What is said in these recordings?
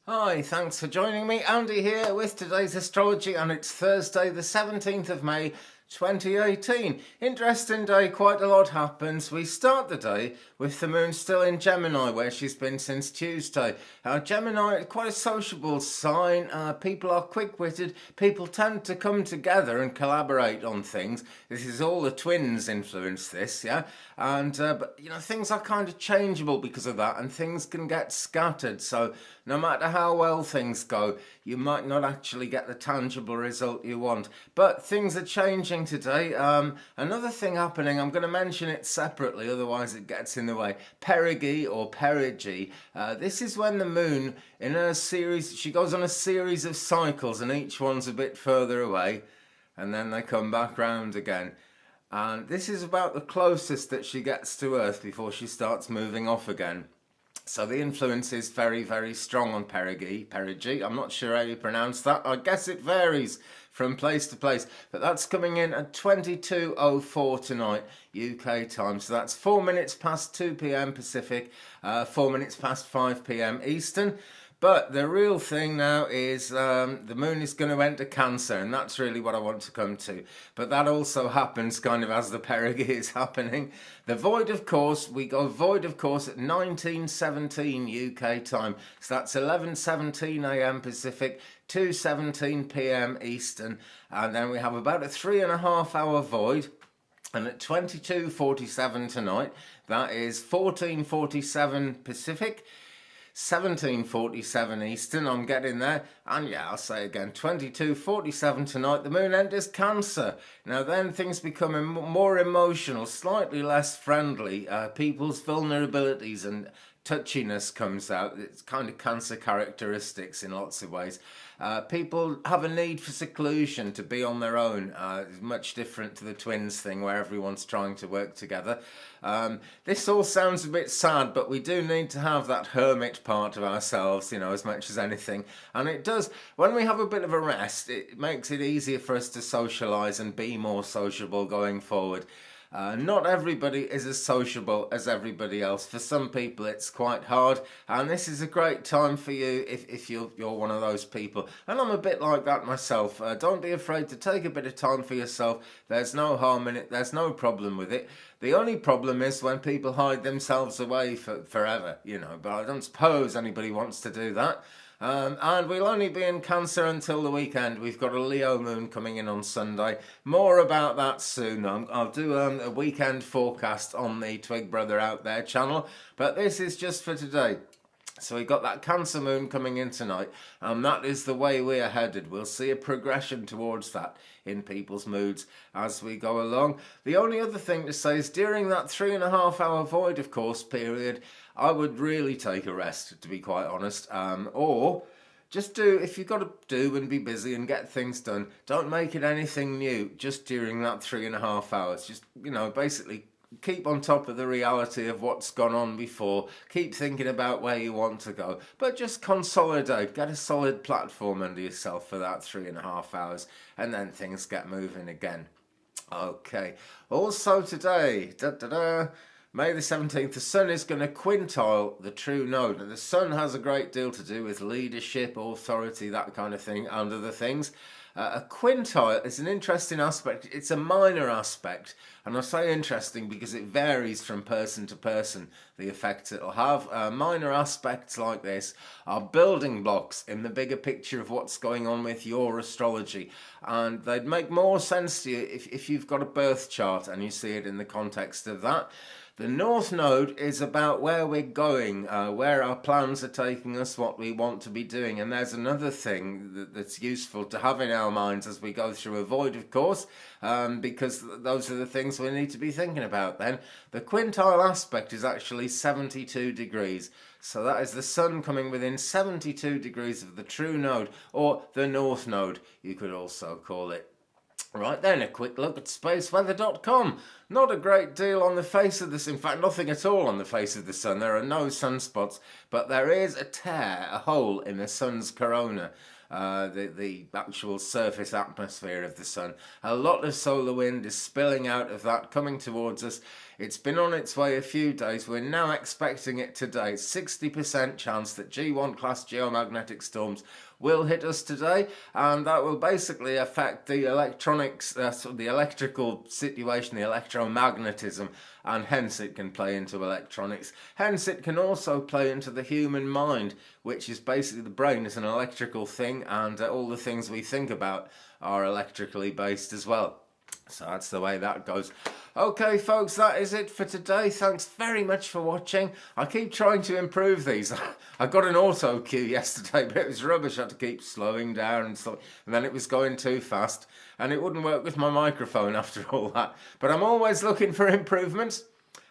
Hi, thanks for joining me. Andy here with today's astrology, and it's Thursday, the 17th of May, 2018. Interesting day, quite a lot happens. We start the day with the moon still in Gemini, where she's been since Tuesday. Gemini is quite a sociable sign. People are quick-witted. People tend to come together and collaborate on things. This is all the twins influence this, yeah? And but things are kind of changeable because of that, and things can get scattered. So no matter how well things go, you might not actually get the tangible result you want. But things are changing today. Another thing happening, I'm going to mention it separately, otherwise it gets in the way. Perigee or Perigee. This is when the moon, in a series, she goes on a series of cycles, and each one's a bit further away, and then they come back round again. And this is about the closest that she gets to Earth before she starts moving off again. So the influence is very, very strong on Perigee. I'm not sure how you pronounce that. I guess it varies from place to place. But that's coming in at 22:04 tonight, UK time. So that's 4 minutes past 2 p.m. Pacific, 4 minutes past 5 p.m. Eastern. But the real thing now is the moon is going to enter Cancer, and that's really what I want to come to. But that also happens kind of as the perigee is happening. The void, of course, we go void, of course, at 19:17 UK time. So that's 11:17 a.m. Pacific, 2:17 p.m. Eastern. And then we have about a 3.5 hour void. And at 22:47 tonight, that is 14:47 Pacific, 17:47 Eastern, I'm getting there. And yeah, I'll say again, 22:47 tonight, the moon enters Cancer. Now then things become more emotional, slightly less friendly. People's vulnerabilities and touchiness comes out. It's kind of Cancer characteristics in lots of ways. People have a need for seclusion, to be on their own. It's much different to the twins thing where everyone's trying to work together. This all sounds a bit sad, but we do need to have that hermit part of ourselves, as much as anything. And it does, when we have a bit of a rest, it makes it easier for us to socialise and be more sociable going forward. Not everybody is as sociable as everybody else. For some people it's quite hard, and this is a great time for you if you're one of those people. And I'm a bit like that myself. Don't be afraid to take a bit of time for yourself. There's no harm in it. There's no problem with it. The only problem is when people hide themselves away forever, but I don't suppose anybody wants to do that. And we'll only be in Cancer until the weekend. We've got a Leo moon coming in on Sunday. More about that soon. I'll do a weekend forecast on the Twig Brother Out There channel. But this is just for today. So we got that Cancer moon coming in tonight, and that is the way we are headed. We'll see a progression towards that in people's moods as we go along. The only other thing to say is during that 3.5 hour void, of course, period, I would really take a rest, to be quite honest. Or just if you've got to do and be busy and get things done, don't make it anything new just during that 3.5 hours. Just, basically keep on top of the reality of what's gone on before. Keep thinking about where you want to go, but just consolidate. Get a solid platform under yourself for that 3.5 hours, and then things get moving again. Okay. Also today, May the 17th, the Sun is going to quintile the true node. And the Sun has a great deal to do with leadership, authority, that kind of thing, and other things. A quintile is an interesting aspect. It's a minor aspect, and I say interesting because it varies from person to person, the effects it'll have. Minor aspects like this are building blocks in the bigger picture of what's going on with your astrology, and they'd make more sense to you if you've got a birth chart and you see it in the context of that. The North Node is about where we're going, where our plans are taking us, what we want to be doing. And there's another thing that's useful to have in our minds as we go through a void, of course, because those are the things we need to be thinking about then. The quintile aspect is actually 72 degrees. So that is the Sun coming within 72 degrees of the true node, or the North Node, you could also call it. Right then, a quick look at spaceweather.com. Not a great deal on the face of this, in fact nothing at all on the face of the Sun. There are no sunspots, but there is a tear, a hole in the Sun's corona. The actual surface atmosphere of the Sun. A lot of solar wind is spilling out of that, coming towards us. It's been on its way a few days. We're now expecting it today. 60% chance that G1 class geomagnetic storms will hit us today, and that will basically affect the electronics, the electrical situation, the electromagnetism, and hence it can play into electronics. Hence it can also play into the human mind, which is basically the brain is an electrical thing, and all the things we think about are electrically based as well. So that's the way that goes. Okay, folks, that is it for today. Thanks very much for watching. I keep trying to improve these. I got an auto cue yesterday, but it was rubbish. I had to keep slowing down and stuff, and then it was going too fast, and it wouldn't work with my microphone after all that. But I'm always looking for improvements,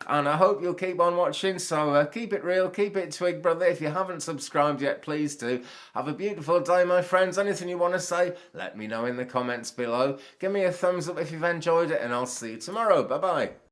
and I hope you'll keep on watching. So keep it real, keep it Twig, brother. If you haven't subscribed yet, please do. Have a beautiful day, my friends. Anything you want to say, let me know in the comments below. Give me a thumbs up if you've enjoyed it, and I'll see you tomorrow. Bye-bye.